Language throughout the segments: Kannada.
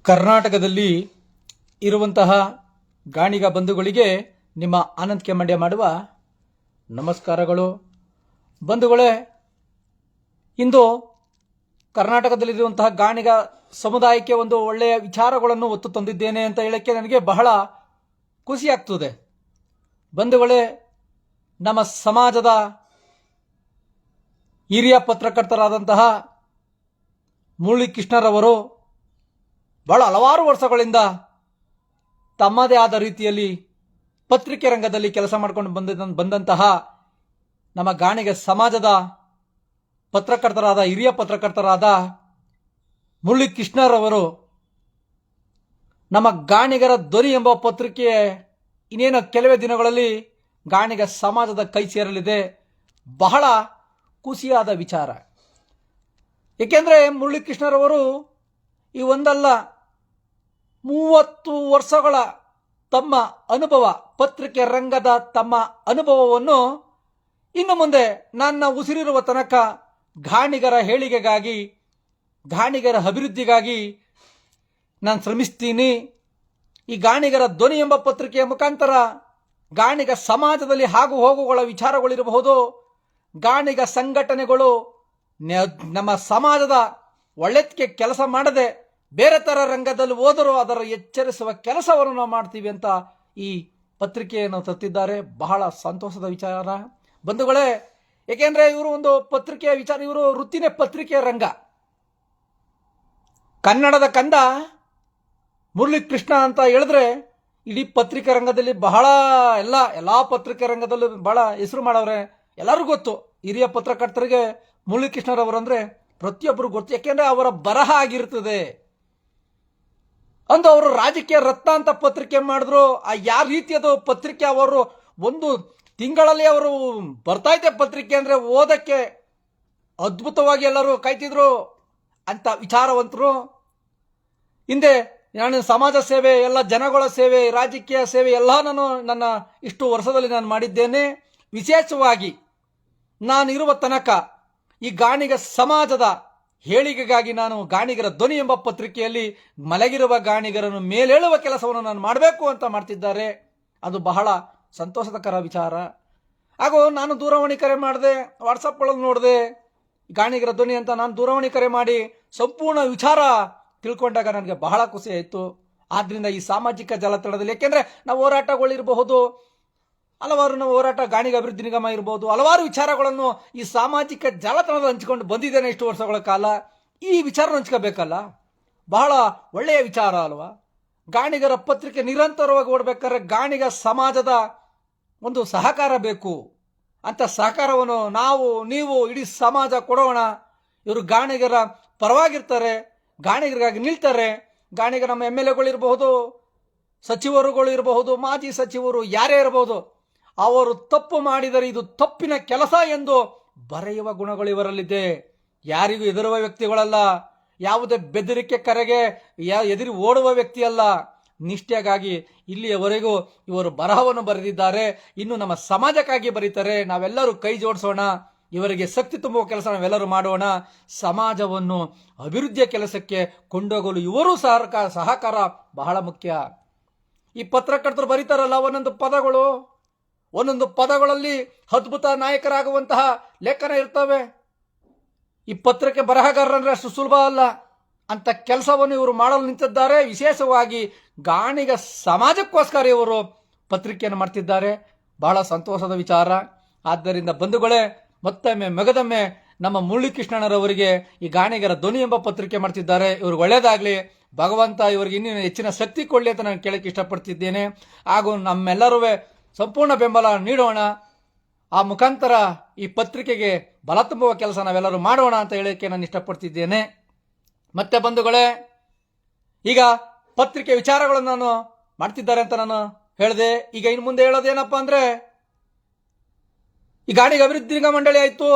ಕರ್ನಾಟಕದಲ್ಲಿ ಇರುವಂತಹ ಗಾಣಿಗ ಬಂಧುಗಳಿಗೆ ನಿಮ್ಮ ಆನಂದ್ ಕೆಮ್ಮಂಡ್ಯ ಮಾಡುವ ನಮಸ್ಕಾರಗಳು. ಬಂಧುಗಳೇ, ಇಂದು ಕರ್ನಾಟಕದಲ್ಲಿರುವಂತಹ ಗಾಣಿಗ ಸಮುದಾಯಕ್ಕೆ ಒಂದು ಒಳ್ಳೆಯ ವಿಚಾರಗಳನ್ನು ಒತ್ತು ತಂದಿದ್ದೇನೆ ಅಂತ ಹೇಳಕ್ಕೆ ನನಗೆ ಬಹಳ ಖುಷಿ ಆಗ್ತದೆ. ಬಂಧುಗಳೇ, ನಮ್ಮ ಸಮಾಜದ ಹಿರಿಯ ಪತ್ರಕರ್ತರಾದಂತಹ ಮುರಳಿ ಕೃಷ್ಣರವರು ಬಹಳ ಹಲವಾರು ವರ್ಷಗಳಿಂದ ತಮ್ಮದೇ ಆದ ರೀತಿಯಲ್ಲಿ ಪತ್ರಿಕೆ ರಂಗದಲ್ಲಿ ಕೆಲಸ ಮಾಡಿಕೊಂಡು ಬಂದಂತಹ ನಮ್ಮ ಗಾಣಿಗ ಸಮಾಜದ ಪತ್ರಕರ್ತರಾದ ಹಿರಿಯ ಪತ್ರಕರ್ತರಾದ ಮುರಳಿ ಕೃಷ್ಣರವರು ನಮ್ಮ ಗಾಣಿಗರ ಧ್ವನಿ ಎಂಬ ಪತ್ರಿಕೆ ಇನ್ನೇನು ಕೆಲವೇ ದಿನಗಳಲ್ಲಿ ಗಾಣಿಗ ಸಮಾಜದ ಕೈ ಸೇರಲಿದೆ. ಬಹಳ ಖುಷಿಯಾದ ವಿಚಾರ. ಏಕೆಂದರೆ ಮುರಳಿ ಕೃಷ್ಣರವರು ಈ ಒಂದಲ್ಲ 30 ವರ್ಷಗಳ ತಮ್ಮ ಅನುಭವ, ಪತ್ರಿಕೆ ರಂಗದ ತಮ್ಮ ಅನುಭವವನ್ನು ಇನ್ನು ಮುಂದೆ ನನ್ನ ಉಸಿರಿರುವ ತನಕ ಗಾಣಿಗರ ಏಳಿಗೆಗಾಗಿ, ಗಾಣಿಗರ ಅಭಿವೃದ್ಧಿಗಾಗಿ ನಾನು ಶ್ರಮಿಸ್ತೀನಿ. ಈ ಗಾಣಿಗರ ಧ್ವನಿ ಎಂಬ ಪತ್ರಿಕೆಯ ಮುಖಾಂತರ ಗಾಣಿಗ ಸಮಾಜದಲ್ಲಿ ಆಗು ಹೋಗುಗಳ ವಿಚಾರಗಳಿರಬಹುದು, ಗಾಣಿಗ ಸಂಘಟನೆಗಳು ನಮ್ಮ ಸಮಾಜದ ಒಳ್ಳೆದಕ್ಕೆ ಕೆಲಸ ಮಾಡದೆ ಬೇರೆ ತರ ರಂಗದಲ್ಲಿ ಹೋದರೂ ಅದರ ಎಚ್ಚರಿಸುವ ಕೆಲಸವನ್ನು ನಾವು ಮಾಡ್ತೀವಿ ಅಂತ ಈ ಪತ್ರಿಕೆಯನ್ನು ತತ್ತಿದ್ದಾರೆ. ಬಹಳ ಸಂತೋಷದ ವಿಚಾರ ಬಂಧುಗಳೇ. ಏಕೆಂದ್ರೆ ಇವರು ಒಂದು ಪತ್ರಿಕೆಯ ವಿಚಾರ, ಇವರು ವೃತ್ತಿನೇ ಪತ್ರಿಕೆಯ ರಂಗ. ಕನ್ನಡದ ಕಂದ ಮುರಳಿ ಕೃಷ್ಣ ಅಂತ ಹೇಳಿದ್ರೆ ಇಡೀ ಪತ್ರಿಕೆ ರಂಗದಲ್ಲಿ ಬಹಳ ಎಲ್ಲಾ ಪತ್ರಿಕೆ ರಂಗದಲ್ಲೂ ಬಹಳ ಹೆಸರು ಮಾಡವ್ರೆ. ಎಲ್ಲರಿಗೂ ಗೊತ್ತು, ಹಿರಿಯ ಪತ್ರಕರ್ತರಿಗೆ ಮುರಳಿ ಕೃಷ್ಣರವರು ಅಂದ್ರೆ ಪ್ರತಿಯೊಬ್ಬರು ಗೊತ್ತು. ಯಾಕೆಂದ್ರೆ ಅವರ ಬರಹ ಆಗಿರ್ತದೆ. ಅಂದು ಅವರು ರಾಜಕೀಯ ರತ್ನ ಅಂತ ಪತ್ರಿಕೆ ಮಾಡಿದ್ರು. ಯಾವ ರೀತಿಯದು ಪತ್ರಿಕೆ, ಅವರು ಒಂದು ತಿಂಗಳಲ್ಲಿ ಅವರು ಬರ್ತಾ ಇದ್ದೆ ಪತ್ರಿಕೆ ಅಂದ್ರೆ ಓದಕ್ಕೆ ಅದ್ಭುತವಾಗಿ ಎಲ್ಲರೂ ಕಾಯ್ತಿದ್ರು ಅಂತ ವಿಚಾರವಂತರು. ಹಿಂದೆ ನಾನು ಸಮಾಜ ಸೇವೆ, ಎಲ್ಲ ಜನಗಳ ಸೇವೆ, ರಾಜಕೀಯ ಸೇವೆ ಎಲ್ಲ ನನ್ನ ಇಷ್ಟು ವರ್ಷದಲ್ಲಿ ನಾನು ಮಾಡಿದ್ದೇನೆ. ವಿಶೇಷವಾಗಿ ನಾನು ಇರುವ ತನಕ ಈ ಗಾಣಿಗ ಸಮಾಜದ ಏಳಿಗೆಗಾಗಿ ನಾನು ಗಾಣಿಗರ ಧ್ವನಿ ಎಂಬ ಪತ್ರಿಕೆಯಲ್ಲಿ ಮಲಗಿರುವ ಗಾಣಿಗರನ್ನು ಮೇಲೇಳುವ ಕೆಲಸವನ್ನು ನಾನು ಮಾಡಬೇಕು ಅಂತ ಮಾಡ್ತಿದ್ದಾರೆ. ಅದು ಬಹಳ ಸಂತೋಷಕರ ವಿಚಾರ. ಹಾಗೂ ನಾನು ದೂರವಾಣಿ ಕರೆ ಮಾಡಿದೆ, ವಾಟ್ಸಪ್ಗಳಲ್ಲಿ ನೋಡಿದೆ ಗಾಣಿಗರ ಧ್ವನಿ ಅಂತ. ನಾನು ದೂರವಾಣಿ ಕರೆ ಮಾಡಿ ಸಂಪೂರ್ಣ ವಿಚಾರ ತಿಳ್ಕೊಂಡಾಗ ನನಗೆ ಬಹಳ ಖುಷಿ ಆಯಿತು. ಆದ್ರಿಂದ ಈ ಸಾಮಾಜಿಕ ಜಾಲತಾಣದಲ್ಲಿ, ಯಾಕೆಂದ್ರೆ ನಾವು ಹೋರಾಟಗಳಿರಬಹುದು, ಹಲವಾರು ನಾವು ಹೋರಾಟ, ಗಾಣಿಗ ಅಭಿವೃದ್ಧಿ ನಿಗಮ ಇರಬಹುದು, ಹಲವಾರು ವಿಚಾರಗಳನ್ನು ಈ ಸಾಮಾಜಿಕ ಜಾಲತಾಣದಲ್ಲಿ ಹಂಚಿಕೊಂಡು ಬಂದಿದ್ದೇನೆ ಇಷ್ಟು ವರ್ಷಗಳ ಕಾಲ. ಈ ವಿಚಾರ ಹಂಚ್ಕೋಬೇಕಲ್ಲ, ಬಹಳ ಒಳ್ಳೆಯ ವಿಚಾರ ಅಲ್ವಾ? ಗಾಣಿಗರ ಪತ್ರಿಕೆ ನಿರಂತರವಾಗಿ ಓಡಬೇಕಾದ್ರೆ ಗಾಣಿಗ ಸಮಾಜದ ಒಂದು ಸಹಕಾರ ಬೇಕು. ಅಂತ ಸಹಕಾರವನ್ನು ನಾವು, ನೀವು, ಇಡೀ ಸಮಾಜ ಕೊಡೋಣ. ಇವರು ಗಾಣಿಗರ ಪರವಾಗಿರ್ತಾರೆ, ಗಾಣಿಗರಿಗಾಗಿ ನಿಲ್ತಾರೆ. ಗಾಣಿಗ ನಮ್ಮ MLA ಇರಬಹುದು, ಸಚಿವರುಗಳು ಇರಬಹುದು, ಮಾಜಿ ಸಚಿವರು ಯಾರೇ ಇರಬಹುದು, ಅವರು ತಪ್ಪು ಮಾಡಿದರೆ ಇದು ತಪ್ಪಿನ ಕೆಲಸ ಎಂದು ಬರೆಯುವ ಗುಣಗಳು ಇವರಲ್ಲಿದೆ. ಯಾರಿಗೂ ಹೆದರುವ ವ್ಯಕ್ತಿಗಳಲ್ಲ, ಯಾವುದೇ ಬೆದರಿಕೆ ಕರೆಗೆ ಎದುರು ಓಡುವ ವ್ಯಕ್ತಿಯಲ್ಲ. ನಿಷ್ಠೆಗಾಗಿ ಇಲ್ಲಿಯವರೆಗೂ ಇವರು ಬರಹವನ್ನು ಬರೆದಿದ್ದಾರೆ. ಇನ್ನು ನಮ್ಮ ಸಮಾಜಕ್ಕಾಗಿ ಬರೀತಾರೆ. ನಾವೆಲ್ಲರೂ ಕೈ ಜೋಡಿಸೋಣ, ಇವರಿಗೆ ಶಕ್ತಿ ತುಂಬುವ ಕೆಲಸ ನಾವೆಲ್ಲರೂ ಮಾಡೋಣ. ಸಮಾಜವನ್ನು ಅಭಿವೃದ್ಧಿಯ ಕೆಲಸಕ್ಕೆ ಕೊಂಡೋಗಲು ಇವರು ಸಹಕಾರ ಬಹಳ ಮುಖ್ಯ. ಈ ಪತ್ರಕರ್ತರು ಬರೀತಾರಲ್ಲ, ಒಂದೊಂದು ಪದಗಳಲ್ಲಿ ಅದ್ಭುತ ನಾಯಕರಾಗುವಂತಹ ಲೇಖನ ಇರ್ತವೆ. ಈ ಪತ್ರಿಕೆ ಬರಹಗಾರರಂದ್ರೆ ಅಷ್ಟು ಸುಲಭ ಅಲ್ಲ. ಅಂತ ಕೆಲಸವನ್ನು ಇವರು ಮಾಡಲು ನಿಂತಿದ್ದಾರೆ. ವಿಶೇಷವಾಗಿ ಗಾಣಿಗ ಸಮಾಜಕ್ಕೋಸ್ಕರ ಇವರು ಪತ್ರಿಕೆಯನ್ನು ಮಾಡ್ತಿದ್ದಾರೆ. ಬಹಳ ಸಂತೋಷದ ವಿಚಾರ. ಆದ್ದರಿಂದ ಬಂಧುಗಳೇ, ಮತ್ತೊಮ್ಮೆ ಮಗದೊಮ್ಮೆ ನಮ್ಮ ಮುರಳಿ ಕೃಷ್ಣಣ್ಣರವರಿಗೆ ಈ ಗಾಣಿಗರ ಧ್ವನಿ ಎಂಬ ಪತ್ರಿಕೆ ಮಾಡ್ತಿದ್ದಾರೆ. ಇವ್ರಿಗೆ ಒಳ್ಳೇದಾಗ್ಲಿ, ಭಗವಂತ ಇವರಿಗೆ ಇನ್ನೂ ಹೆಚ್ಚಿನ ಶಕ್ತಿ ಕೊಡಲಿ ಅಂತ ನಾನು ಕೇಳಕ್ಕೆ ಇಷ್ಟಪಡ್ತಿದ್ದೇನೆ. ಹಾಗೂ ನಮ್ಮೆಲ್ಲರೂ ಸಂಪೂರ್ಣ ಬೆಂಬಲ ನೀಡೋಣ. ಆ ಮುಖಾಂತರ ಈ ಪತ್ರಿಕೆಗೆ ಬಲ ತುಂಬುವ ಕೆಲಸ ನಾವೆಲ್ಲರೂ ಮಾಡೋಣ ಅಂತ ಹೇಳಕ್ಕೆ ನಾನು ಇಷ್ಟಪಡ್ತಿದ್ದೇನೆ. ಮತ್ತೆ ಬಂಧುಗಳೇ, ಈಗ ಪತ್ರಿಕೆ ವಿಚಾರಗಳನ್ನು ನಾನು ಮಾಡ್ತಿದ್ದಾರೆ ಅಂತ ನಾನು ಹೇಳಿದೆ. ಈಗ ಇನ್ನು ಮುಂದೆ ಹೇಳೋದೇನಪ್ಪ ಅಂದ್ರೆ, ಈ ಗಾಣಿಗ ಅಭಿವೃದ್ಧಿ ನಿಗಮ ಮಂಡಳಿ ಆಯ್ತು,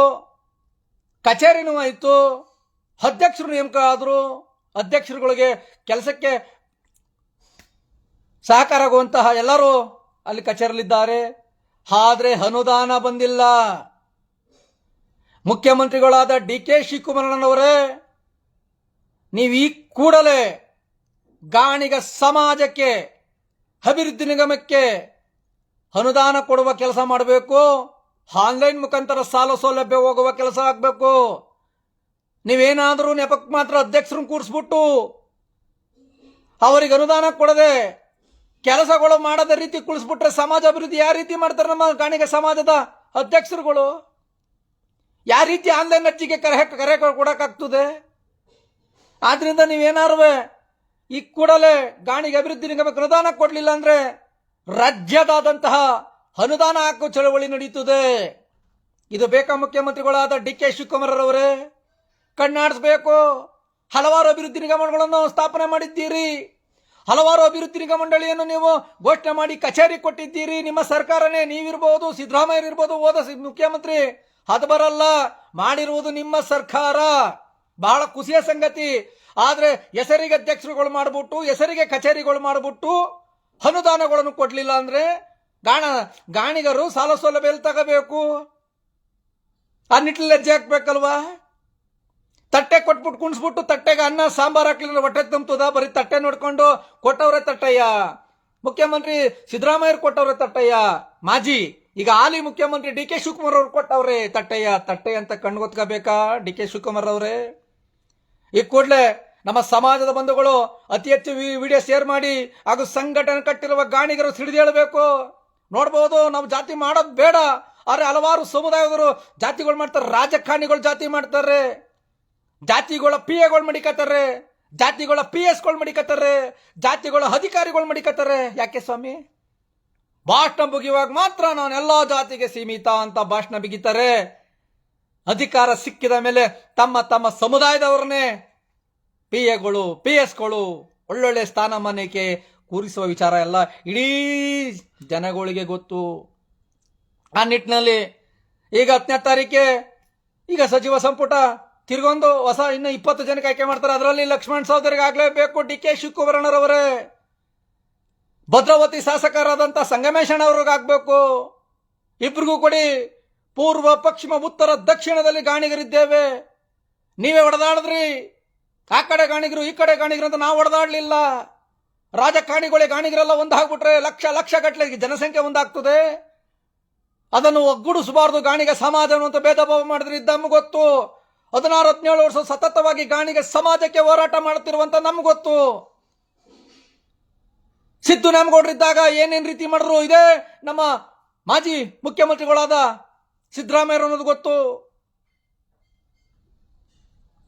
ಕಚೇರಿನೂ ಆಯ್ತು, ಅಧ್ಯಕ್ಷರು ನೇಮಕ ಆದ್ರು. ಅಧ್ಯಕ್ಷರುಗಳಿಗೆ ಕೆಲಸಕ್ಕೆ ಸಹಕಾರ ಆಗುವಂತಹ ಎಲ್ಲರೂ ಅಲ್ಲಿ ಕಚೇರಿಯಲ್ಲಿದ್ದಾರೆ. ಆದ್ರೆ ಅನುದಾನ ಬಂದಿಲ್ಲ. ಮುಖ್ಯಮಂತ್ರಿಗಳಾದ DK ಶಿವಕುಮಾರಣ್ಣನವರೇ, ನೀವು ಈ ಕೂಡಲೇ ಗಾಣಿಗ ಸಮಾಜಕ್ಕೆ ಅಭಿವೃದ್ಧಿ ನಿಗಮಕ್ಕೆ ಅನುದಾನ ಕೊಡುವ ಕೆಲಸ ಮಾಡಬೇಕು. ಆನ್ಲೈನ್ ಮುಖಾಂತರ ಸಾಲ ಸೌಲಭ್ಯ ಹೋಗುವ ಕೆಲಸ ಆಗಬೇಕು. ನೀವೇನಾದರೂ ನೆಪಕ್ಕೆ ಮಾತ್ರ ಅಧ್ಯಕ್ಷರನ್ನು ಕೂರಿಸ್ಬಿಟ್ಟು ಅವರಿಗೆ ಅನುದಾನ ಕೊಡದೆ ಕೆಲಸಗಳು ಮಾಡದ ರೀತಿ ಕುಳಿಸ್ಬಿಟ್ರೆ ಸಮಾಜ ಅಭಿವೃದ್ಧಿ ಯಾವ ರೀತಿ ಮಾಡ್ತಾರೆ ನಮ್ಮ ಗಾಣಿಗ ಸಮಾಜದ ಅಧ್ಯಕ್ಷರುಗಳು? ಯಾವ ರೀತಿ ಆನ್ಲೈನ್ ಅರ್ಜಿಗೆ ಕರೆ ಕೊಡಕ್ಕಾಗ್ತದೆ? ಆದ್ರಿಂದ ನೀವೇನಾರು ಈ ಕೂಡಲೇ ಗಾಣಿಗ ಅಭಿವೃದ್ಧಿ ನಿಗಮಕ್ಕೆ ಅನುದಾನ ಕೊಡಲಿಲ್ಲ ಅಂದ್ರೆ ರಾಜ್ಯದಾದಂತಹ ಅನುದಾನ ಹಾಕುವ ಚಳವಳಿ ನಡೀತದೆ. ಇದು ಬೇಕಾ ಮುಖ್ಯಮಂತ್ರಿಗಳಾದ ಡಿ.ಕೆ. ಶಿವಕುಮಾರ್ ಅವರೇ? ಕಣ್ಣಾಡಿಸ್ಬೇಕು. ಹಲವಾರು ಅಭಿವೃದ್ಧಿ ನಿಗಮಗಳನ್ನು ಸ್ಥಾಪನೆ ಮಾಡಿದ್ದೀರಿ. ಹಲವಾರು ಅಭಿವೃದ್ಧಿ ನಿಗಮ ಮಂಡಳಿಯನ್ನು ನೀವು ಘೋಷಣೆ ಮಾಡಿ ಕಚೇರಿ ಕೊಟ್ಟಿದ್ದೀರಿ. ನಿಮ್ಮ ಸರ್ಕಾರನೇ, ನೀವಿರ್ಬೋದು, ಸಿದ್ದರಾಮಯ್ಯ ಇರ್ಬೋದು, ಹೋದ ಮುಖ್ಯಮಂತ್ರಿ. ಅದು ಬರಲ್ಲ. ಮಾಡಿರುವುದು ನಿಮ್ಮ ಸರ್ಕಾರ. ಬಹಳ ಖುಷಿಯ ಸಂಗತಿ. ಆದ್ರೆ ಹೆಸರಿಗೆ ಅಧ್ಯಕ್ಷರುಗಳು ಮಾಡ್ಬಿಟ್ಟು, ಹೆಸರಿಗೆ ಕಚೇರಿಗಳು ಮಾಡ್ಬಿಟ್ಟು ಅನುದಾನಗಳನ್ನು ಕೊಡ್ಲಿಲ್ಲ ಅಂದ್ರೆ ಗಾಣಿಗರು ಸಾಲ ಸೌಲಭ್ಯ ಎಲ್ಲಿ ತಗೋಬೇಕು? ಆ ನಿಟ್ಟಿನಲ್ಲಿ ಹೆಜ್ಜೆ ಹಾಕ್ಬೇಕಲ್ವಾ? ತಟ್ಟೆ ಕೊಟ್ಬಿಟ್ಟು ಕುಣಿಸ್ಬಿಟ್ಟು ತಟ್ಟೆಗೆ ಅನ್ನ ಸಾಂಬಾರ್ ಹಾಕ್ಲಿಲ್ಲ ಹೊಟ್ಟೆ ತುಂಬುತ್ತದ? ಬರೀ ತಟ್ಟೆ ನೋಡ್ಕೊಂಡು ಕೊಟ್ಟವ್ರೆ ತಟ್ಟಯ್ಯ. ಮುಖ್ಯಮಂತ್ರಿ ಸಿದ್ದರಾಮಯ್ಯ ಕೊಟ್ಟವ್ರೆ ತಟ್ಟಯ್ಯ. ಮಾಜಿ ಈಗ ಹಾಲಿ ಮುಖ್ಯಮಂತ್ರಿ ಡಿ.ಕೆ. ಶಿವಕುಮಾರ್ ಅವ್ರು ಕೊಟ್ಟವ್ರೆ ತಟ್ಟಯ್ಯ. ತಟ್ಟೆ ಅಂತ ಕಣ್ಗೊತ್ಕೋಬೇಕಾ ಡಿ.ಕೆ. ಶಿವಕುಮಾರ್ ಅವರೇ? ಈ ಕೂಡಲೇ ನಮ್ಮ ಸಮಾಜದ ಬಂಧುಗಳು ಅತಿ ಹೆಚ್ಚು ವಿಡಿಯೋ ಶೇರ್ ಮಾಡಿ ಹಾಗೂ ಸಂಘಟನೆ ಕಟ್ಟಿರುವ ಗಾಣಿಗರು ಸಿಡಿದೇಳಬೇಕು. ನೋಡ್ಬೋದು, ನಾವು ಜಾತಿ ಮಾಡೋದು ಬೇಡ. ಆದ್ರೆ ಹಲವಾರು ಸಮುದಾಯದವರು ಜಾತಿಗಳು ಮಾಡ್ತಾರೆ. ರಾಜಕಾರಣಿಗಳು ಜಾತಿ ಮಾಡ್ತಾರೆ. ಜಾತಿಗಳ PA ಮಡಿಕತ್ತಾರೆ, ಜಾತಿಗಳ PS ಮಡಿಕತ್ತಾರೆ, ಜಾತಿಗಳ ಅಧಿಕಾರಿಗಳು ಮಡಿಕತ್ತಾರೆ. ಯಾಕೆ ಸ್ವಾಮಿ? ಭಾಷಣ ಮುಗಿಯುವಾಗ ಮಾತ್ರ ನಾನು ಎಲ್ಲಾ ಜಾತಿಗೆ ಸೀಮಿತ ಅಂತ ಭಾಷಣ ಬಿಗಿತಾರೆ. ಅಧಿಕಾರ ಸಿಕ್ಕಿದ ಮೇಲೆ ತಮ್ಮ ತಮ್ಮ ಸಮುದಾಯದವರನ್ನೇ PAಗಳು PS ಒಳ್ಳೊಳ್ಳೆ ಸ್ಥಾನಮಾನಕ್ಕೆ ಕೂರಿಸುವ ವಿಚಾರ ಎಲ್ಲ ಇಡೀ ಜನಗಳಿಗೆ ಗೊತ್ತು. ಆ ನಿಟ್ಟಿನಲ್ಲಿ ಈಗ 10ನೇ ತಾರೀಕೆ ಈಗ ಸಚಿವ ಸಂಪುಟ ತಿರ್ಗೊಂದು ಹೊಸ ಇನ್ನು 20 ಜನಕ್ಕೆ ಆಯ್ಕೆ ಮಾಡ್ತಾರೆ. ಅದರಲ್ಲಿ ಲಕ್ಷ್ಮಣ್ ಸಹೋದರಿಗೆ ಆಗ್ಲೇಬೇಕು. ಡಿ.ಕೆ. ಶಿವಕುಮಾರಣ್ಣರವರೇ. ಭದ್ರಾವತಿ ಶಾಸಕರಾದಂತ ಸಂಗಮೇಶಣ್ಣವ್ರಿಗೆ ಆಗ್ಬೇಕು. ಇಬ್ರಿಗೂ ಕೊಡಿ. ಪೂರ್ವ, ಪಶ್ಚಿಮ, ಉತ್ತರ, ದಕ್ಷಿಣದಲ್ಲಿ ಗಾಣಿಗರಿದ್ದೇವೆ. ನೀವೇ ಹೊಡೆದಾಡಿದ್ರಿ. ಆ ಕಡೆ ಗಾಣಿಗರು, ಈ ಕಡೆ ಗಾಣಿಗರು ಅಂತ ನಾವು ಹೊಡೆದಾಡ್ಲಿಲ್ಲ. ರಾಜಕಾರಣಿಗಳೇ ಗಾಣಿಗರೆಲ್ಲ ಒಂದಾಗ್ಬಿಟ್ರೆ ಲಕ್ಷ ಗಟ್ಟಲೆ ಜನಸಂಖ್ಯೆ ಒಂದಾಗ್ತದೆ. ಅದನ್ನು ಒಗ್ಗೂಡಿಸಬಾರದು ಗಾಣಿಗ ಸಮಾಜ ಅಂತ ಭೇದ ಭಾವ ಮಾಡಿದ್ರೆ ಇದ್ದಮ್ಮ ಗೊತ್ತು. 16-17 ವರ್ಷ ಸತತವಾಗಿ ಗಾಣಿಗ ಸಮಾಜಕ್ಕೆ ಹೋರಾಟ ಮಾಡುತ್ತಿರುವಂತ ನಮ್ಗೆ ಗೊತ್ತು. ಸಿದ್ದು ನ್ಯಾಮಗೌಡರಿದ್ದಾಗ ಏನೇನ್ ರೀತಿ ಮಾಡಿದ್ರು ಇದೇ ನಮ್ಮ ಮಾಜಿ ಮುಖ್ಯಮಂತ್ರಿಗಳಾದ ಸಿದ್ದರಾಮಯ್ಯ ಅನ್ನೋದು ಗೊತ್ತು.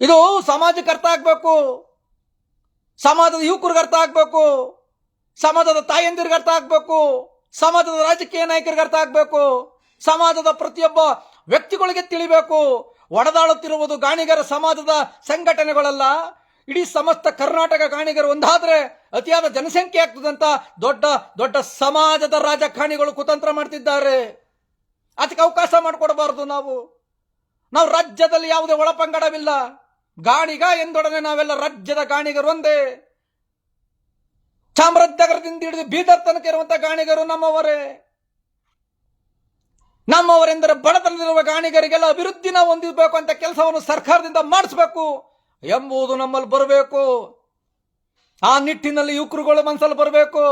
ಇದು ಸಮಾಜಕ್ಕೆ ಅರ್ಥ ಆಗ್ಬೇಕು. ಸಮಾಜದ ಯುವಕರಿಗೆ ಅರ್ಥ ಆಗ್ಬೇಕು. ಸಮಾಜದ ತಾಯಂದಿರಿಗೆ ಅರ್ಥ ಆಗ್ಬೇಕು. ಸಮಾಜದ ರಾಜಕೀಯ ನಾಯಕರಿಗೆ ಅರ್ಥ ಆಗ್ಬೇಕು. ಸಮಾಜದ ಪ್ರತಿಯೊಬ್ಬ ವ್ಯಕ್ತಿಗಳಿಗೆ ತಿಳಿಬೇಕು. ಒಡೆದಾಡುತ್ತಿರುವುದು ಗಾಣಿಗರ ಸಮಾಜದ ಸಂಘಟನೆಗಳಲ್ಲ, ಇಡೀ ಸಮಸ್ತ ಕರ್ನಾಟಕ ಗಾಣಿಗರು ಒಂದಾದ್ರೆ ಅತಿಯಾದ ಜನಸಂಖ್ಯೆ ಆಗ್ತದಂತ ದೊಡ್ಡ ದೊಡ್ಡ ಸಮಾಜದ ರಾಜಕಾರಣಿಗಳು ಕುತಂತ್ರ ಮಾಡ್ತಿದ್ದಾರೆ. ಅದಕ್ಕೆ ಅವಕಾಶ ಮಾಡಿಕೊಡಬಾರದು. ನಾವು ರಾಜ್ಯದಲ್ಲಿ ಯಾವುದೇ ಒಳಪಂಗಡವಿಲ್ಲ. ಗಾಣಿಗ ಎಂದೊಡನೆ ನಾವೆಲ್ಲ ರಾಜ್ಯದ ಗಾಣಿಗರು ಒಂದೇ. ಚಾಮರಾಜನಗರದಿಂದ ಹಿಡಿದು ಬೀದರ್ ತನಕ ಇರುವಂತಹ ಗಾಣಿಗರು ನಮ್ಮವರೇ. ನಮ್ಮವರೆಂದರೆ ಬಡತನದಲ್ಲಿರುವ ಗಾಣಿಗರಿಗೆಲ್ಲ ಅಭಿವೃದ್ಧಿನ ಹೊಂದಿರಬೇಕು ಅಂತ ಕೆಲಸವನ್ನು ಸರ್ಕಾರದಿಂದ ಮಾಡಿಸಬೇಕು ಎಂಬುದು ನಮ್ಮಲ್ಲಿ ಬರಬೇಕು. ಆ ನಿಟ್ಟಿನಲ್ಲಿ ಯುವಕರುಗಳು ಮನಸ್ಸಲ್ಲಿ ಬರಬೇಕು.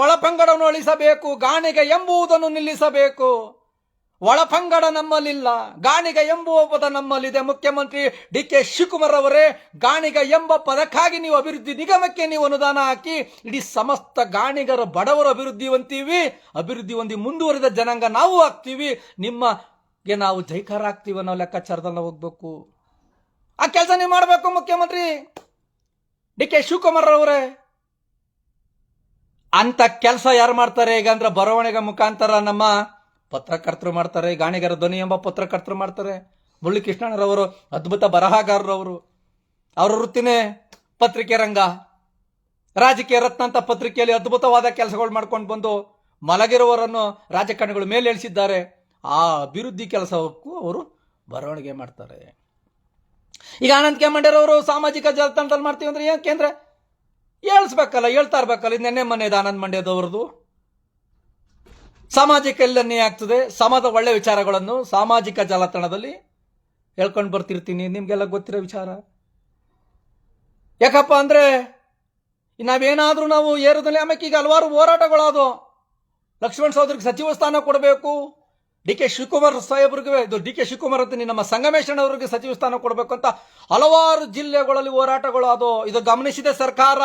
ಒಳಪಂಗಡವನ್ನು ಅಳಿಸಬೇಕು. ಗಾಣಿಗ ಎಂಬುದನ್ನು ನಿಲ್ಲಿಸಬೇಕು. ಒಳಪಂಗಡ ನಮ್ಮಲ್ಲಿಲ್ಲ, ಗಾಣಿಗ ಎಂಬುವ ಪದ ನಮ್ಮಲ್ಲಿದೆ. ಮುಖ್ಯಮಂತ್ರಿ ಡಿ.ಕೆ. ಶಿವಕುಮಾರ್ ಅವರೇ, ಗಾಣಿಗ ಎಂಬ ಪದಕ್ಕಾಗಿ ನೀವು ಅಭಿವೃದ್ಧಿ ನಿಗಮಕ್ಕೆ ನೀವು ಅನುದಾನ ಹಾಕಿ ಇಡೀ ಸಮಸ್ತ ಗಾಣಿಗರ ಬಡವರು ಅಭಿವೃದ್ಧಿ ಹೊಂದಿ ಮುಂದುವರಿದ ಜನಾಂಗ ನಾವು ಆಗ್ತೀವಿ. ನಿಮಗೆ ನಾವು ಜೈಕಾರ ಆಗ್ತೀವಿ ಅನ್ನೋ ಲೆಕ್ಕಾಚಾರದಲ್ಲಿ ಹೋಗ್ಬೇಕು. ಆ ಕೆಲಸ ನೀವು ಮಾಡಬೇಕು ಮುಖ್ಯಮಂತ್ರಿ ಡಿ.ಕೆ. ಶಿವಕುಮಾರ್ ಅವರೇ. ಅಂತ ಕೆಲಸ ಯಾರು ಮಾಡ್ತಾರೆ ಈಗ ಅಂದ್ರೆ ಬರವಣಿಗೆ ಮುಖಾಂತರ ನಮ್ಮ ಪತ್ರಕರ್ತರು ಮಾಡ್ತಾರೆ. ಗಾಣಿಗರ ಧ್ವನಿ ಎಂಬ ಪತ್ರಕರ್ತರು ಮಾಡ್ತಾರೆ. ಮುರಳೀಕೃಷ್ಣಣ್ಣರವರು ಅದ್ಭುತ ಬರಹಗಾರರವರು. ಅವರ ವೃತ್ತಿನೇ ಪತ್ರಿಕೆ ರಂಗ. ರಾಜಕೀಯ ರತ್ನ ಅಂತ ಪತ್ರಿಕೆಯಲ್ಲಿ ಅದ್ಭುತವಾದ ಕೆಲಸಗಳು ಮಾಡ್ಕೊಂಡು ಬಂದು ಮಲಗಿರುವವರನ್ನು ರಾಜಕಾರಣಿಗಳು ಮೇಲೆ ಇಳಿಸಿದ್ದಾರೆ. ಆ ಅಭಿವೃದ್ಧಿ ಕೆಲಸಕ್ಕೂ ಅವರು ಬರವಣಿಗೆ ಮಾಡ್ತಾರೆ. ಈಗ ಆನಂದ್ ಕೆಮ್ಮಂಡರವರು ಸಾಮಾಜಿಕ ಜಾಲತಾಣದಲ್ಲಿ ಮಾಡ್ತೀವಿ ಅಂದ್ರೆ ಏನ್ ಕೇಂದ್ರ ಹೇಳ್ತಾ ಇರ್ಬೇಕಲ್ಲ. ನೆನ್ನೆ ಮೊನ್ನೆದು ಆನಂದ್ ಮಂಡ್ಯದವ್ರದ್ದು ಸಾಮಾಜಿಕ ಎಲ್ಲನ್ನೇ ಆಗ್ತದೆ. ಸಮಾಜದ ಒಳ್ಳೆ ವಿಚಾರಗಳನ್ನು ಸಾಮಾಜಿಕ ಜಾಲತಾಣದಲ್ಲಿ ಹೇಳ್ಕೊಂಡು ಬರ್ತಿರ್ತೀನಿ. ನಿಮ್ಗೆಲ್ಲ ಗೊತ್ತಿರೋ ವಿಚಾರ. ಯಾಕಪ್ಪ ಅಂದ್ರೆ ನಾವೇನಾದ್ರೂ ನಾವು ಏರುದಲ್ಲಿ ಆಮೇಲೆ ಈಗ ಹಲವಾರು ಹೋರಾಟಗಳಾದವು. ಲಕ್ಷ್ಮಣ್ ಸಹೋದರಿಗೆ ಸಚಿವ ಸ್ಥಾನ ಕೊಡಬೇಕು, ಡಿ ಕೆ ಶಿವಕುಮಾರ್ ಸಾಹೇಬ್ರಿಗೆ, ಇದು ಡಿ ಕೆ ಶಿವಕುಮಾರ್ ಅಂತೀನಿ, ನಮ್ಮ ಸಂಗಮೇಶನ್ ಅವರಿಗೆ ಸಚಿವ ಸ್ಥಾನ ಕೊಡಬೇಕು ಅಂತ ಹಲವಾರು ಜಿಲ್ಲೆಗಳಲ್ಲಿ ಹೋರಾಟಗಳು ಅದು. ಇದು ಗಮನಿಸಿದೆ ಸರ್ಕಾರ.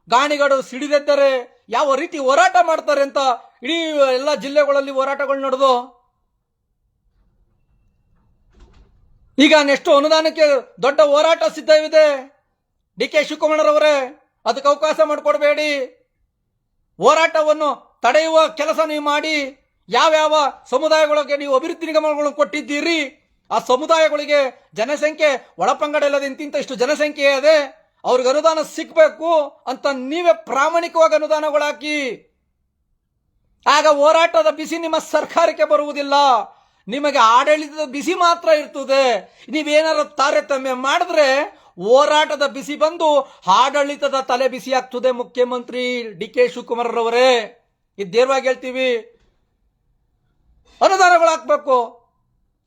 ಗಾಣಿಗಳು ಸಿಡಿದೆದ್ದರೆ ಯಾವ ರೀತಿ ಹೋರಾಟ ಮಾಡ್ತಾರೆ ಅಂತ ಇಡೀ ಎಲ್ಲ ಜಿಲ್ಲೆಗಳಲ್ಲಿ ಹೋರಾಟಗಳು ನಡೆದು ಈಗ ನೆಕ್ಸ್ಟ್ ಅನುದಾನಕ್ಕೆ ದೊಡ್ಡ ಹೋರಾಟ ಸಿದ್ಧವಿದೆ. ಡಿ ಕೆ ಶಿವಕುಮಾರ್ ಅವರೇ, ಅದಕ್ಕೆ ಅವಕಾಶ ಮಾಡಿಕೊಡ್ಬೇಡಿ. ಹೋರಾಟವನ್ನು ತಡೆಯುವ ಕೆಲಸ ನೀವು ಮಾಡಿ. ಯಾವ್ಯಾವ ಸಮುದಾಯಗಳಿಗೆ ನೀವು ಅಭಿವೃದ್ಧಿ ನಿಗಮಗಳನ್ನು ಕೊಟ್ಟಿದ್ದೀರಿ, ಆ ಸಮುದಾಯಗಳಿಗೆ ಜನಸಂಖ್ಯೆ ಒಳಪಂಗಡ ಇಲ್ಲದೆ ಇಂತಿಂತ ಇಷ್ಟು ಜನಸಂಖ್ಯೆ ಇದೆ, ಅವ್ರಿಗೆ ಅನುದಾನ ಸಿಕ್ಬೇಕು ಅಂತ ನೀವೇ ಪ್ರಾಮಾಣಿಕವಾಗಿ ಅನುದಾನಗಳಾಕಿ. ಆಗ ಹೋರಾಟದ ಬಿಸಿ ನಿಮ್ಮ ಸರ್ಕಾರಕ್ಕೆ ಬರುವುದಿಲ್ಲ, ನಿಮಗೆ ಆಡಳಿತದ ಬಿಸಿ ಮಾತ್ರ ಇರ್ತದೆ. ನೀವೇನಾದ್ರು ತಾರತಮ್ಯ ಮಾಡಿದ್ರೆ ಹೋರಾಟದ ಬಿಸಿ ಬಂದು ಆಡಳಿತದ ತಲೆ ಬಿಸಿ ಆಗ್ತದೆ. ಮುಖ್ಯಮಂತ್ರಿ ಡಿ ಕೆ ಶಿವಕುಮಾರ್ ಅವರೇ, ಇದು ನೇರವಾಗಿ ಹೇಳ್ತೀವಿ, ಅನುದಾನಗಳು ಹಾಕ್ಬೇಕು.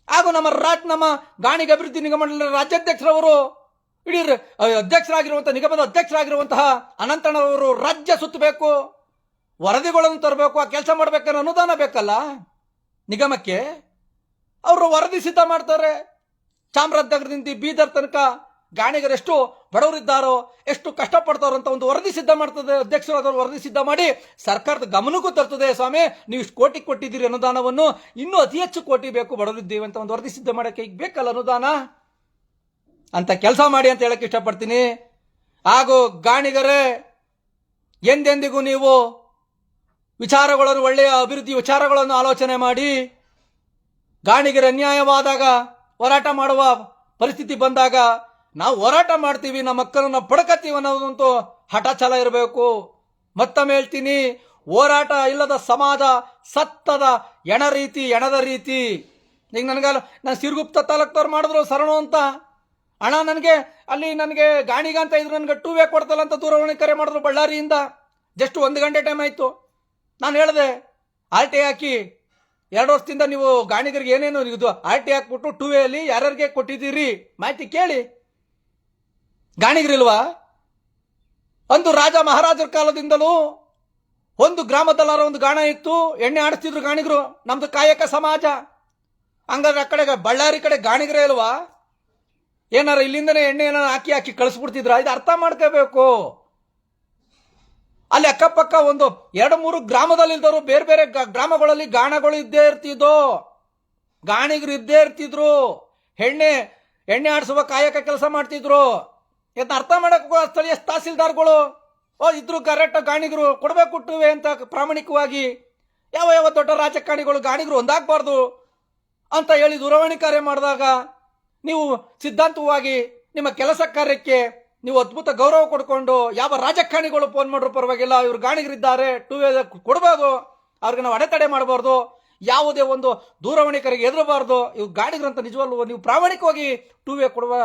ಹಾಗೂ ನಮ್ಮ ಗಾಣಿಗ ಅಭಿವೃದ್ಧಿ ನಿಗಮ ರಾಜ್ಯಾಧ್ಯಕ್ಷರವರು, ಇಡೀ ಅಧ್ಯಕ್ಷರಾಗಿರುವಂತಹ ನಿಗಮದ ಅಧ್ಯಕ್ಷರಾಗಿರುವಂತಹ ಅನಂತಣ್ಣವರು ರಾಜ್ಯ ಸುತ್ತಬೇಕು, ವರದಿಗಳನ್ನು ತರಬೇಕು. ಆ ಕೆಲಸ ಮಾಡ್ಬೇಕಾದ್ರೆ ಅನುದಾನ ಬೇಕಲ್ಲ ನಿಗಮಕ್ಕೆ. ಅವರು ವರದಿ ಸಿದ್ಧ ಮಾಡ್ತಾರೆ. ಚಾಮರಾಜನಗರದಿಂದ ಬೀದರ್ ತನಕ ಗಾಣಿಗರು ಎಷ್ಟು ಬಡವರಿದ್ದಾರೋ, ಎಷ್ಟು ಕಷ್ಟಪಡ್ತಾರೋ ಅಂತ ಒಂದು ವರದಿ ಸಿದ್ಧ ಮಾಡ್ತದೆ. ಅಧ್ಯಕ್ಷರಾದವರು ವರದಿ ಸಿದ್ಧ ಮಾಡಿ ಸರ್ಕಾರದ ಗಮನಕ್ಕೂ ತರ್ತದೆ. ಸ್ವಾಮಿ, ನೀವು ಇಷ್ಟು ಕೋಟಿ ಕೊಟ್ಟಿದ್ದೀರಿ ಅನುದಾನವನ್ನು, ಇನ್ನೂ ಅತಿ ಹೆಚ್ಚು ಕೋಟಿ ಬೇಕು, ಬಡವರಿದ್ದೀವಿ ಅಂತ ಒಂದು ವರದಿ ಸಿದ್ಧ ಮಾಡಕ್ಕೆ ಈಗ ಬೇಕಲ್ಲ ಅನುದಾನ ಅಂತ ಕೆಲಸ ಮಾಡಿ ಅಂತ ಹೇಳಕ್ಕೆ ಇಷ್ಟಪಡ್ತೀನಿ. ಹಾಗೂ ಗಾಣಿಗರೇ, ಎಂದೆಂದಿಗೂ ನೀವು ವಿಚಾರಗಳನ್ನು, ಒಳ್ಳೆಯ ಅಭಿವೃದ್ಧಿ ವಿಚಾರಗಳನ್ನು ಆಲೋಚನೆ ಮಾಡಿ. ಗಾಣಿಗರ ಅನ್ಯಾಯವಾದಾಗ ಹೋರಾಟ ಮಾಡುವ ಪರಿಸ್ಥಿತಿ ಬಂದಾಗ ನಾವು ಹೋರಾಟ ಮಾಡ್ತೀವಿ, ನಮ್ಮ ಮಕ್ಕಳನ್ನ ಪಡ್ಕತ್ತೀವಿ ಅನ್ನೋದಂತೂ ಹಠ ಛಲ ಇರಬೇಕು. ಮತ್ತೊಮ್ಮೆ ಹೇಳ್ತೀನಿ, ಹೋರಾಟ ಇಲ್ಲದ ಸಮಾಜ ಸತ್ತದ ಎಣದ ರೀತಿ. ಈಗ ನಾನು ಸಿರುಗುಪ್ತ ತಾಲೂಕ್ದವ್ರು ಮಾಡಿದ್ರು ಸರಣು ಅಂತ, ಅಣ್ಣ ನನಗೆ ಗಾಣಿಗ ಅಂತ ಇದ್ರು, ನನಗೆ 2 ವೇ ಕೊಡ್ತಲ್ಲ ಅಂತ ದೂರವಾಣಿ ಕರೆ ಮಾಡಿದ್ರು ಬಳ್ಳಾರಿಯಿಂದ. ಜಸ್ಟ್ 1 ಗಂಟೆ ಟೈಮ್ ಆಯ್ತು. ನಾನು ಹೇಳಿದೆ, RT ಹಾಕಿ 2 ವರ್ಷದಿಂದ ನೀವು ಗಾಣಿಗರಿಗೆ ಏನೇನು ಇದು RT ಹಾಕ್ಬಿಟ್ಟು 2 ವೇ ಅಲ್ಲಿ ಯಾರ್ಯಾರಿಗೆ ಕೊಟ್ಟಿದ್ದೀರಿ ಮಾಹಿತಿ ಕೇಳಿ. ಗಾಣಿಗರಿಲ್ವಾ? ಒಂದು ರಾಜ ಮಹಾರಾಜರ ಕಾಲದಿಂದಲೂ ಒಂದು ಗ್ರಾಮದಲ್ಲಾರ ಒಂದು ಗಾಣ ಇತ್ತು, ಎಣ್ಣೆ ಆಡಿಸ್ತಿದ್ರು ಗಾಣಿಗರು. ನಮ್ದು ಕಾಯಕ ಸಮಾಜ. ಹಂಗಾದ್ರೆ ಆ ಕಡೆ ಬಳ್ಳಾರಿ ಕಡೆ ಗಾಣಿಗರೇ ಇಲ್ವಾ? ಏನಾರ ಇಲ್ಲಿಂದನೇ ಎಣ್ಣೆ ಏನಾರ ಹಾಕಿ ಕಳಿಸ್ಬಿಡ್ತಿದ್ರ? ಇದು ಅರ್ಥ ಮಾಡ್ಕೋಬೇಕು. ಅಲ್ಲಿ ಅಕ್ಕಪಕ್ಕ ಒಂದು 2-3 ಗ್ರಾಮದಲ್ಲಿದ್ದವರು ಬೇರೆ ಬೇರೆ ಗ್ರಾಮಗಳಲ್ಲಿ ಗಾಣಗಳು ಇದ್ದೇ ಇರ್ತಿದ್ವು, ಗಾಣಿಗರು ಇದ್ದೇ ಇರ್ತಿದ್ರು, ಎಣ್ಣೆ ಆಡಿಸುವ ಕಾಯಕ ಕೆಲಸ ಮಾಡ್ತಿದ್ರು. ಇದನ್ನ ಅರ್ಥ ಮಾಡಕ್ ಸ್ಥಳೀಯ ತಹಸೀಲ್ದಾರ್ಗಳು ಇದ್ರು, ಕರೆಕ್ಟ್ ಗಾಣಿಗರು ಕೊಡಬೇಕು 2 ವೇ ಅಂತ ಪ್ರಾಮಾಣಿಕವಾಗಿ. ಯಾವ ದೊಡ್ಡ ರಾಜಕಾರಣಿಗಳು ಗಾಣಿಗರು ಒಂದಾಗಬಾರ್ದು ಅಂತ ಹೇಳಿ ದೂರವಾಣಿ ಕಾರ್ಯ ಮಾಡಿದಾಗ ನೀವು ಸಿದ್ಧಾಂತವಾಗಿ ನಿಮ್ಮ ಕೆಲಸ ಕಾರ್ಯಕ್ಕೆ ನೀವು ಅದ್ಭುತ ಗೌರವ ಕೊಡ್ಕೊಂಡು, ಯಾವ ರಾಜಕಾರಣಿಗಳು ಫೋನ್ ಮಾಡ್ರು ಪರವಾಗಿಲ್ಲ, ಇವ್ರು ಗಾಣಿಗರಿದ್ದಾರೆ 2 ವೇ ಕೊಡಬಹುದು, ಅವ್ರಿಗೆ ನಾವು ಅಡೆತಡೆ ಮಾಡಬಾರ್ದು, ಯಾವುದೇ ಒಂದು ದೂರವಾಣಿ ಕರೆಗೆ ಎದುರಬಾರ್ದು. ಇವ್ರು ಗಾಣಿಗರಂತ ನಿಜವಲ್ಲೂ ನೀವು ಪ್ರಾಮಾಣಿಕವಾಗಿ 2 ವೇ ಕೊಡುವ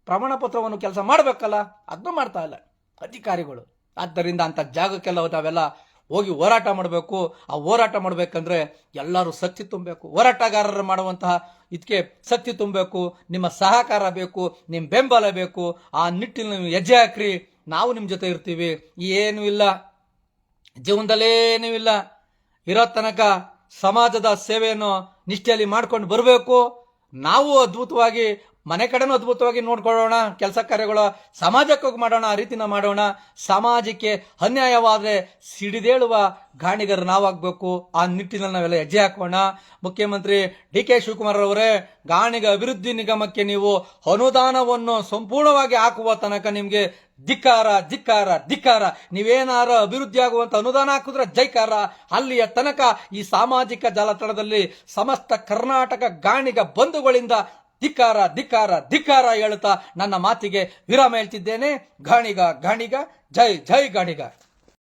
ಪ್ರಮಾಣ ಪತ್ರವನ್ನು ಕೆಲಸ ಮಾಡಬೇಕಲ್ಲ, ಅದನ್ನು ಮಾಡ್ತಾ ಇಲ್ಲ ಅಧಿಕಾರಿಗಳು. ಆದ್ದರಿಂದ ಅಂತ ಜಾಗಕ್ಕೆಲ್ಲ ನಾವೆಲ್ಲ ಹೋಗಿ ಹೋರಾಟ ಮಾಡಬೇಕು. ಆ ಹೋರಾಟ ಮಾಡಬೇಕಂದ್ರೆ ಎಲ್ಲರೂ ಶಕ್ತಿ ತುಂಬಬೇಕು. ಹೋರಾಟಗಾರರು ಮಾಡುವಂತಹ ಇದಕ್ಕೆ ಶಕ್ತಿ ತುಂಬಬೇಕು, ನಿಮ್ಮ ಸಹಕಾರ ಬೇಕು, ನಿಮ್ಮ ಬೆಂಬಲ ಬೇಕು. ಆ ನಿಟ್ಟಿನಲ್ಲಿ ನೀವು ಹೆಜ್ಜೆ ಹಾಕ್ರಿ, ನಾವು ನಿಮ್ಮ ಜೊತೆ ಇರ್ತೀವಿ. ಏನೂ ಇಲ್ಲ ಜೀವನದಲ್ಲೇನೂ ಇಲ್ಲ, ಇರೋ ತನಕ ಸಮಾಜದ ಸೇವೆಯನ್ನು ನಿಷ್ಠೆಯಲ್ಲಿ ಮಾಡ್ಕೊಂಡು ಬರಬೇಕು. ನಾವು ಅದ್ಭುತವಾಗಿ ಮನೆ ಕಡೆನೂ ಅದ್ಭುತವಾಗಿ ನೋಡ್ಕೊಳ್ಳೋಣ, ಕೆಲಸ ಕಾರ್ಯಗಳು ಸಮಾಜಕ್ಕೋಗಿ ಮಾಡೋಣ, ಆ ರೀತಿನ ಮಾಡೋಣ. ಸಮಾಜಕ್ಕೆ ಅನ್ಯಾಯವಾದರೆ ಸಿಡಿದೇಳುವ ಗಾಣಿಗರು ನಾವಾಗಬೇಕು. ಆ ನಿಟ್ಟಿನಲ್ಲಿ ನಾವೆಲ್ಲ ಹೆಜ್ಜೆ ಹಾಕೋಣ. ಮುಖ್ಯಮಂತ್ರಿ ಡಿ ಕೆ ಶಿವಕುಮಾರ್ ಅವರೇ, ಗಾಣಿಗ ಅಭಿವೃದ್ಧಿ ನಿಗಮಕ್ಕೆ ನೀವು ಅನುದಾನವನ್ನು ಸಂಪೂರ್ಣವಾಗಿ ಹಾಕುವ ತನಕ ನಿಮಗೆ ಧಿಕ್ಕಾರ ಧಿಕ್ಕಾರ ಧಿಕ್ಕಾರ. ನೀವೇನಾರ ಅಭಿವೃದ್ಧಿ ಆಗುವಂತ ಅನುದಾನ ಹಾಕಿದ್ರೆ ಜೈಕಾರ. ಅಲ್ಲಿಯ ತನಕ ಈ ಸಾಮಾಜಿಕ ಜಾಲತಾಣದಲ್ಲಿ ಸಮಸ್ತ ಕರ್ನಾಟಕ ಗಾಣಿಗ ಬಂಧುಗಳಿಂದ ಧಿಕ್ಕಾರ ಧಿಕ್ಕಾರ ಧಿಕ್ಕಾರ ಹೇಳುತ್ತಾ ನನ್ನ ಮಾತಿಗೆ ವಿರಾಮ ಹೇಳ್ತಿದ್ದೇನೆ. ಗಾಣಿಗ ಗಾಣಿಗ, ಜೈ ಜೈ ಗಾಣಿಗ.